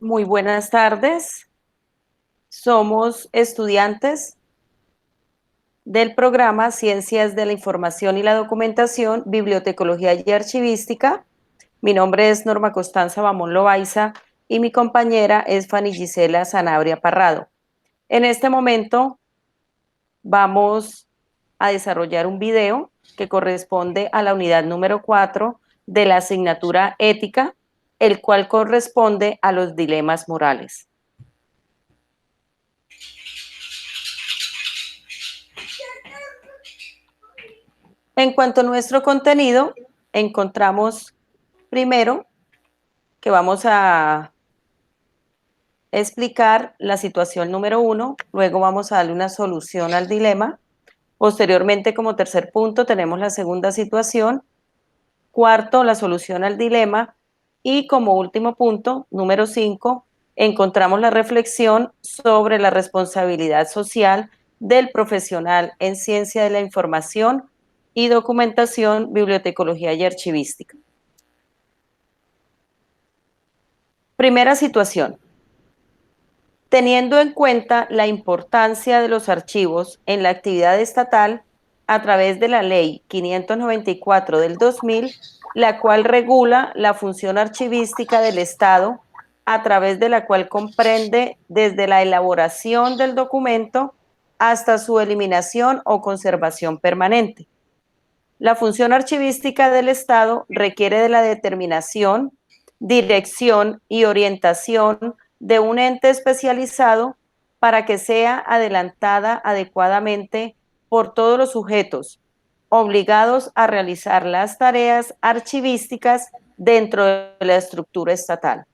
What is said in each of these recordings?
Muy buenas tardes. Somos estudiantes del programa Ciencias de la Información y la Documentación, Bibliotecología y Archivística. Mi nombre es Norma Constanza Bamón Loaiza y mi compañera es Fanny Gisela Sanabria Parrado. En este momento vamos a desarrollar un video que corresponde a la unidad número 4 de la asignatura Ética, el cual corresponde a los dilemas morales. En cuanto a nuestro contenido, encontramos primero que vamos a explicar la situación número 1, luego vamos a darle una solución al dilema. Posteriormente, como tercer punto, tenemos la segunda situación. Cuarto, la solución al dilema. Y como último punto, número 5, encontramos la reflexión sobre la responsabilidad social del profesional en ciencia de la información y documentación, bibliotecología y archivística. Primera situación. Teniendo en cuenta la importancia de los archivos en la actividad estatal a través de la Ley 594 del 2000, la cual regula la función archivística del Estado, a través de la cual comprende desde la elaboración del documento hasta su eliminación o conservación permanente. La función archivística del Estado requiere de la determinación, dirección y orientación de un ente especializado para que sea adelantada adecuadamente por todos los sujetos obligados a realizar las tareas archivísticas dentro de la estructura estatal.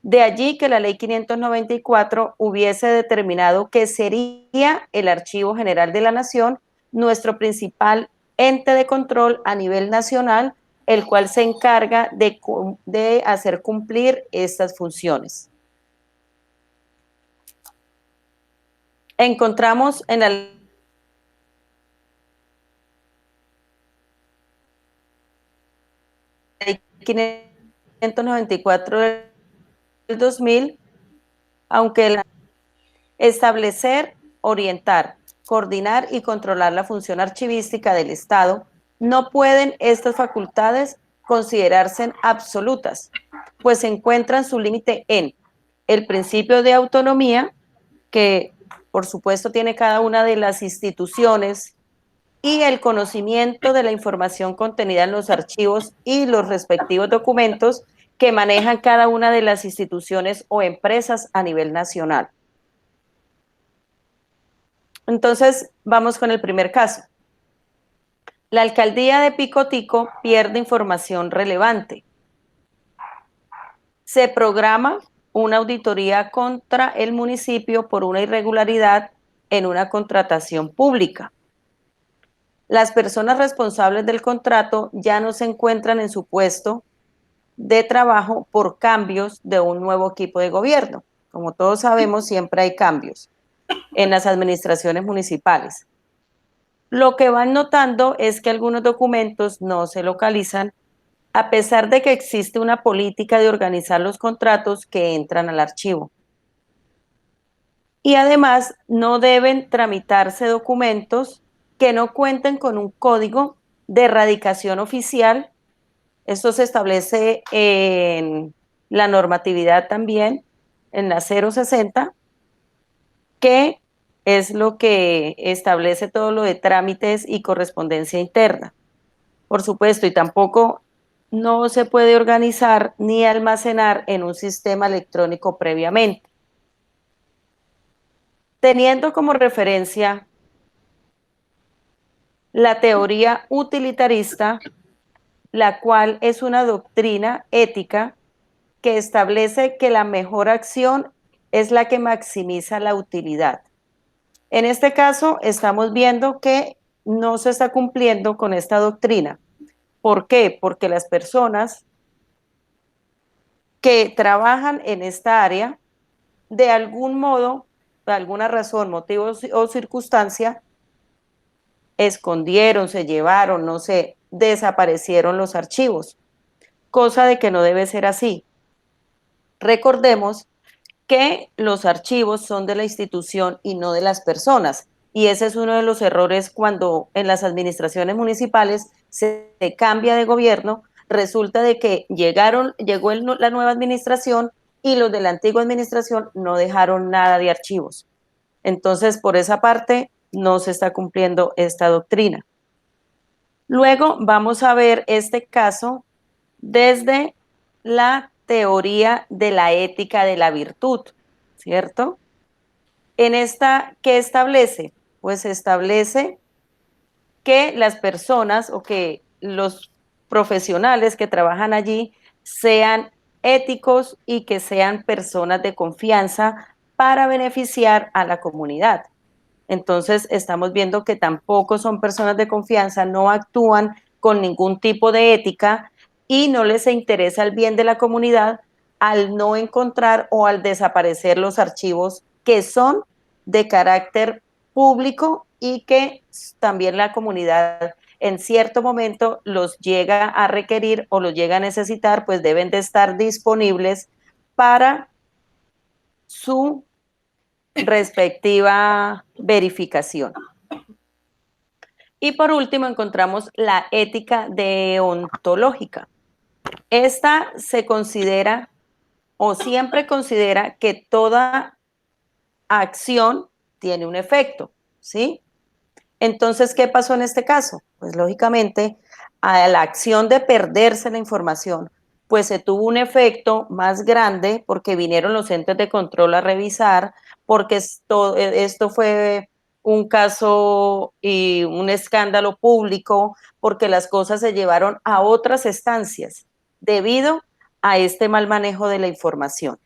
De allí que la Ley 594 hubiese determinado que sería el Archivo General de la Nación nuestro principal ente de control a nivel nacional, el cual se encarga de hacer cumplir estas funciones. Encontramos en la Ley 594 del 2000, aunque establecer, orientar, coordinar y controlar la función archivística del Estado, no pueden estas facultades considerarse absolutas, pues se encuentran su límite en el principio de autonomía, que por supuesto tiene cada una de las instituciones, y el conocimiento de la información contenida en los archivos y los respectivos documentos que manejan cada una de las instituciones o empresas a nivel nacional. Entonces, vamos con el primer caso. La alcaldía de Picotico pierde información relevante. Se programa una auditoría contra el municipio por una irregularidad en una contratación pública. Las personas responsables del contrato ya no se encuentran en su puesto de trabajo por cambios de un nuevo equipo de gobierno. Como todos sabemos, siempre hay cambios en las administraciones municipales. Lo que van notando es que algunos documentos no se localizan, a pesar de que existe una política de organizar los contratos que entran al archivo. Y además, no deben tramitarse documentos que no cuenten con un código de erradicación oficial. Esto se establece en la normatividad también, en la 060, que es lo que establece todo lo de trámites y correspondencia interna. Por supuesto, y tampoco no se puede organizar ni almacenar en un sistema electrónico previamente. Teniendo como referencia la teoría utilitarista, la cual es una doctrina ética que establece que la mejor acción es la que maximiza la utilidad. En este caso, estamos viendo que no se está cumpliendo con esta doctrina. ¿Por qué? Porque las personas que trabajan en esta área, de algún modo, por alguna razón, motivo o circunstancia, escondieron, se llevaron, no sé, desaparecieron los archivos, cosa de que no debe ser así. Recordemos que los archivos son de la institución y no de las personas. Y ese es uno de los errores cuando en las administraciones municipales se cambia de gobierno, resulta de que llegó la nueva administración y los de la antigua administración no dejaron nada de archivos. Entonces, por esa parte, no se está cumpliendo esta doctrina. Luego vamos a ver este caso desde la teoría de la ética de la virtud, ¿cierto? En esta, ¿qué establece? Pues establece que las personas o que los profesionales que trabajan allí sean éticos y que sean personas de confianza para beneficiar a la comunidad. Entonces, estamos viendo que tampoco son personas de confianza, no actúan con ningún tipo de ética y no les interesa el bien de la comunidad al no encontrar o al desaparecer los archivos que son de carácter público y que también la comunidad en cierto momento los llega a requerir o los llega a necesitar, pues deben de estar disponibles para su respectiva verificación. Y por último encontramos la ética deontológica. Esta se considera o siempre considera que toda acción tiene un efecto, ¿sí? Entonces, ¿qué pasó en este caso? Pues lógicamente, a la acción de perderse la información, pues se tuvo un efecto más grande porque vinieron los entes de control a revisar, porque esto fue un caso y un escándalo público, porque las cosas se llevaron a otras estancias debido a este mal manejo de la información.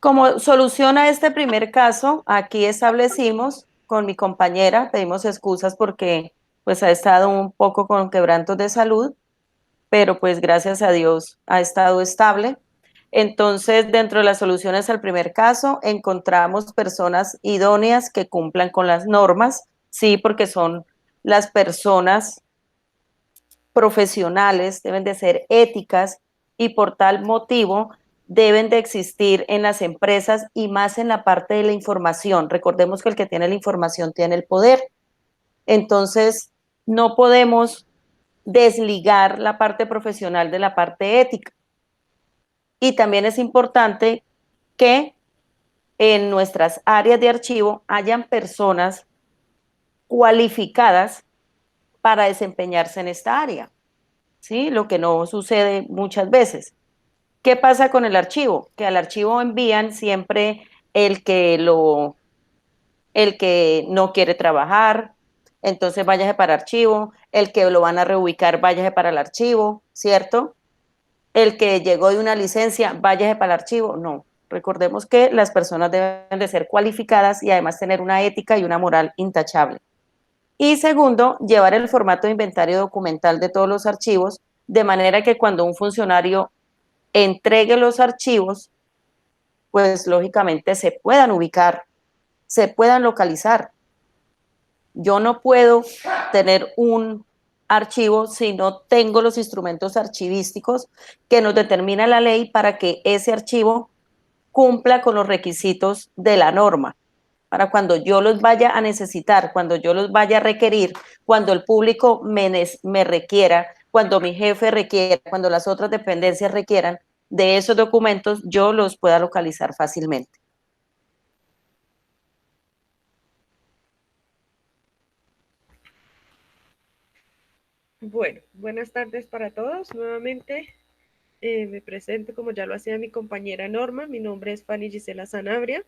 Como solución a este primer caso, aquí establecimos con mi compañera, pedimos excusas porque pues ha estado un poco con quebrantos de salud, pero pues gracias a Dios ha estado estable. Entonces, dentro de las soluciones al primer caso, encontramos personas idóneas que cumplan con las normas, sí, porque son las personas profesionales, deben de ser éticas y por tal motivo deben de existir en las empresas y más en la parte de la información. Recordemos que el que tiene la información tiene el poder. Entonces, no podemos desligar la parte profesional de la parte ética. Y también es importante que en nuestras áreas de archivo hayan personas cualificadas para desempeñarse en esta área, ¿sí? Lo que no sucede muchas veces. ¿Qué pasa con el archivo? Que al archivo envían siempre el que lo, el que no quiere trabajar, entonces váyase para archivo, el que lo van a reubicar, váyase para el archivo, ¿cierto? El que llegó de una licencia, váyase para el archivo. No, recordemos que las personas deben de ser cualificadas y además tener una ética y una moral intachable. Y segundo, llevar el formato de inventario documental de todos los archivos, de manera que cuando un funcionario entregue los archivos, pues lógicamente se puedan ubicar, se puedan localizar. Yo no puedo tener un archivo si no tengo los instrumentos archivísticos que nos determina la ley para que ese archivo cumpla con los requisitos de la norma. Para cuando yo los vaya a necesitar, cuando yo los vaya a requerir, cuando el público me requiera, cuando mi jefe requiera, cuando las otras dependencias requieran de esos documentos, yo los pueda localizar fácilmente. Bueno, buenas tardes para todos. Nuevamente me presento como ya lo hacía mi compañera Norma. Mi nombre es Fanny Gisela Sanabria.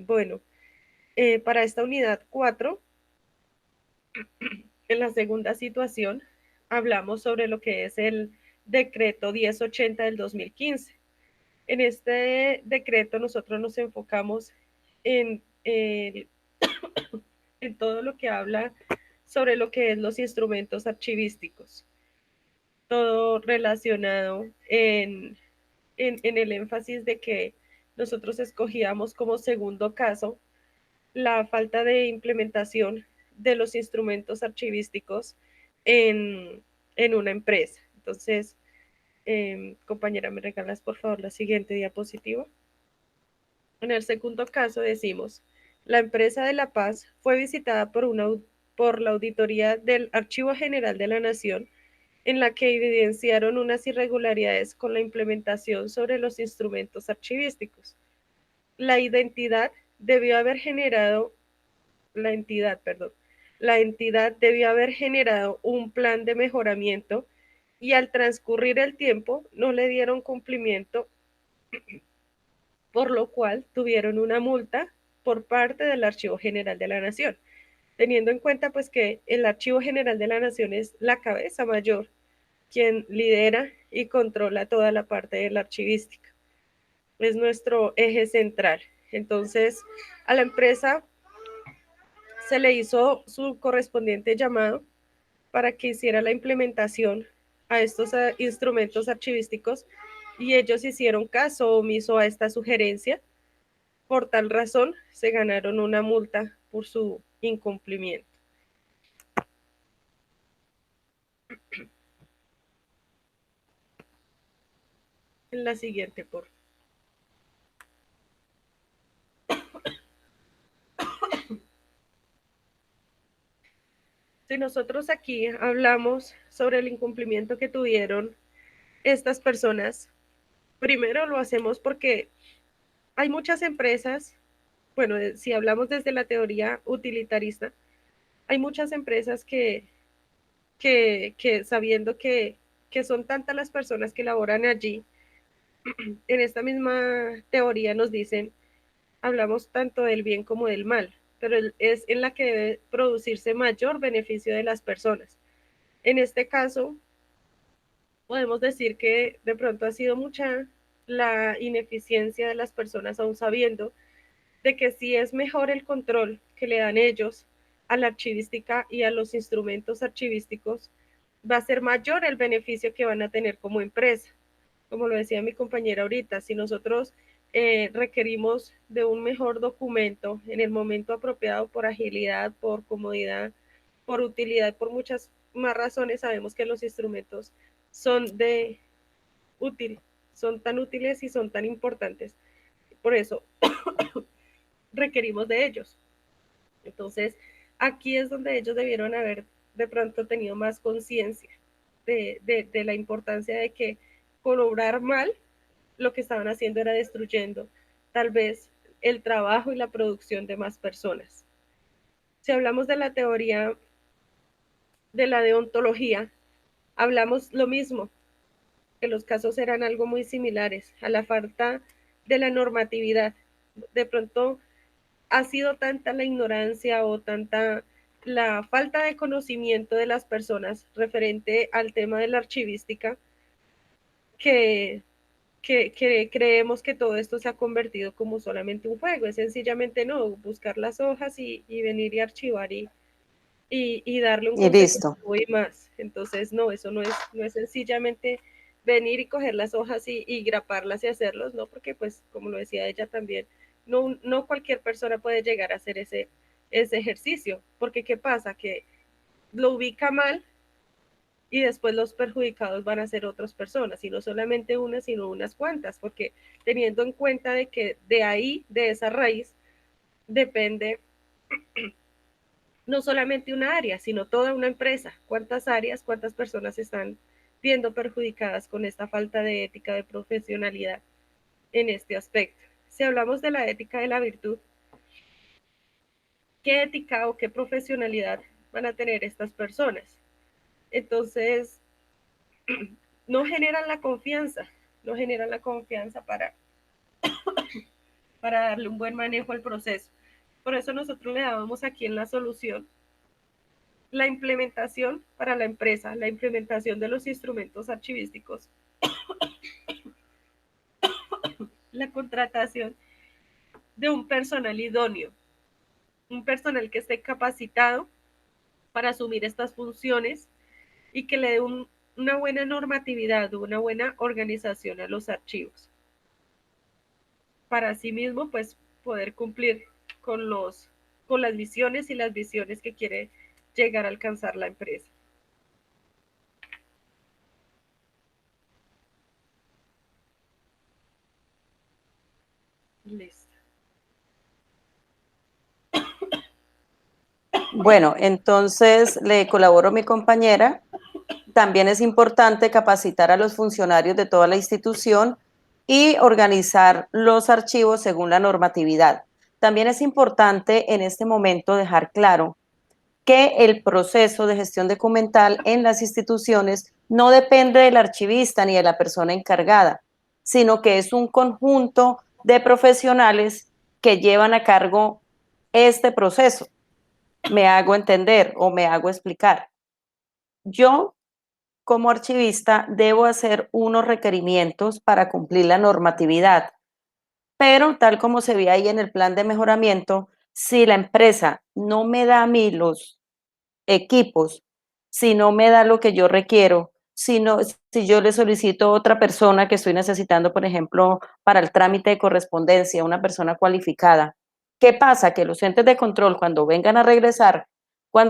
Bueno, para esta unidad 4, en la segunda situación, hablamos sobre lo que es el decreto 1080 del 2015. En este decreto nosotros nos enfocamos en en todo lo que habla sobre lo que es los instrumentos archivísticos, todo relacionado en el énfasis de que nosotros escogíamos como segundo caso la falta de implementación de los instrumentos archivísticos en una empresa. Entonces, compañera, ¿me regalas por favor la siguiente diapositiva? En el segundo caso decimos, la empresa de La Paz fue visitada por la Auditoría del Archivo General de la Nación, en la que evidenciaron unas irregularidades con la implementación sobre los instrumentos archivísticos. La identidad debió haber generado, la entidad, perdón, la entidad debió haber generado un plan de mejoramiento y al transcurrir el tiempo no le dieron cumplimiento, por lo cual tuvieron una multa por parte del Archivo General de la Nación, teniendo en cuenta pues que el Archivo General de la Nación es la cabeza mayor, quien lidera y controla toda la parte de la archivística. Es nuestro eje central. Entonces, a la empresa se le hizo su correspondiente llamado para que hiciera la implementación a estos instrumentos archivísticos y ellos hicieron caso omiso a esta sugerencia. Por tal razón, se ganaron una multa por su incumplimiento. En la siguiente, por favor. Si nosotros aquí hablamos sobre el incumplimiento que tuvieron estas personas, primero lo hacemos porque hay muchas empresas, bueno, si hablamos desde la teoría utilitarista, hay muchas empresas que sabiendo que son tantas las personas que laboran allí, en esta misma teoría nos dicen, hablamos tanto del bien como del mal, pero es en la que debe producirse mayor beneficio de las personas. En este caso, podemos decir que de pronto ha sido mucha la ineficiencia de las personas aún sabiendo de que si es mejor el control que le dan ellos a la archivística y a los instrumentos archivísticos, va a ser mayor el beneficio que van a tener como empresa. Como lo decía mi compañera ahorita, si nosotros requerimos de un mejor documento en el momento apropiado por agilidad, por comodidad, por utilidad, por muchas más razones, sabemos que los instrumentos son de útil, son tan útiles y son tan importantes. Por eso requerimos de ellos. Entonces, aquí es donde ellos debieron haber de pronto tenido más conciencia de la importancia de que por obrar mal, lo que estaban haciendo era destruyendo tal vez el trabajo y la producción de más personas. Si hablamos de la teoría de la deontología, hablamos lo mismo, que los casos eran algo muy similares a la falta de la normatividad. De pronto ha sido tanta la ignorancia o tanta la falta de conocimiento de las personas referente al tema de la archivística que, que creemos que todo esto se ha convertido como solamente un juego. Es sencillamente no, buscar las hojas y venir y archivar y darle un Y listo. consecutivo y más. Entonces, no, eso no es sencillamente venir y coger las hojas y graparlas y hacerlos, ¿no? Porque pues, como lo decía ella también, no cualquier persona puede llegar a hacer ese ejercicio, porque ¿qué pasa? Que lo ubica mal y después los perjudicados van a ser otras personas, y no solamente una, sino unas cuantas, porque teniendo en cuenta de que de ahí, de esa raíz, depende no solamente una área, sino toda una empresa. ¿Cuántas áreas, cuántas personas están viendo perjudicadas con esta falta de ética, de profesionalidad en este aspecto? Si hablamos de la ética de la virtud, ¿qué ética o qué profesionalidad van a tener estas personas? Entonces, no generan la confianza, no generan la confianza para darle un buen manejo al proceso. Por eso nosotros le dábamos aquí en la solución la implementación para la empresa, la implementación de los instrumentos archivísticos, la contratación de un personal idóneo, un personal que esté capacitado para asumir estas funciones y que le dé una buena normatividad, una buena organización a los archivos. Para sí mismo, pues, poder cumplir con los con las misiones y las visiones que quiere llegar a alcanzar la empresa. Listo. Bueno, entonces le colaboro a mi compañera. También es importante capacitar a los funcionarios de toda la institución y organizar los archivos según la normatividad. También es importante en este momento dejar claro que el proceso de gestión documental en las instituciones no depende del archivista ni de la persona encargada, sino que es un conjunto de profesionales que llevan a cargo este proceso. Me hago entender o me hago explicar. Yo, como archivista, debo hacer unos requerimientos para cumplir la normatividad, pero tal como se ve ahí en el plan de mejoramiento, si la empresa no me da a mí los equipos, si no me da lo que yo requiero, si yo le solicito a otra persona que estoy necesitando, por ejemplo, para el trámite de correspondencia, una persona cualificada, ¿qué pasa? Que los entes de control, cuando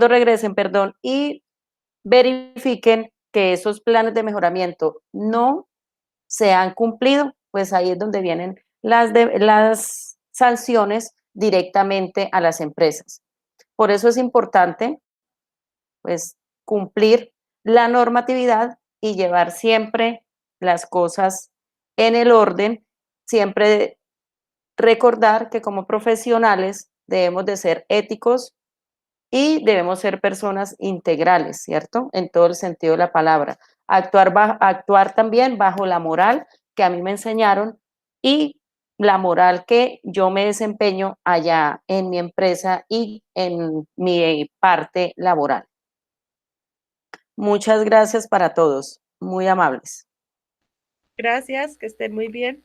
regresen, perdón, y verifiquen que esos planes de mejoramiento no se han cumplido, pues ahí es donde vienen las sanciones directamente a las empresas. Por eso es importante pues cumplir la normatividad y llevar siempre las cosas en el orden, siempre recordar que como profesionales debemos de ser éticos y debemos ser personas integrales, ¿cierto? En todo el sentido de la palabra. Actuar también bajo la moral que a mí me enseñaron y la moral que yo me desempeño allá en mi empresa y en mi parte laboral. Muchas gracias para todos, muy amables. Gracias, que estén muy bien.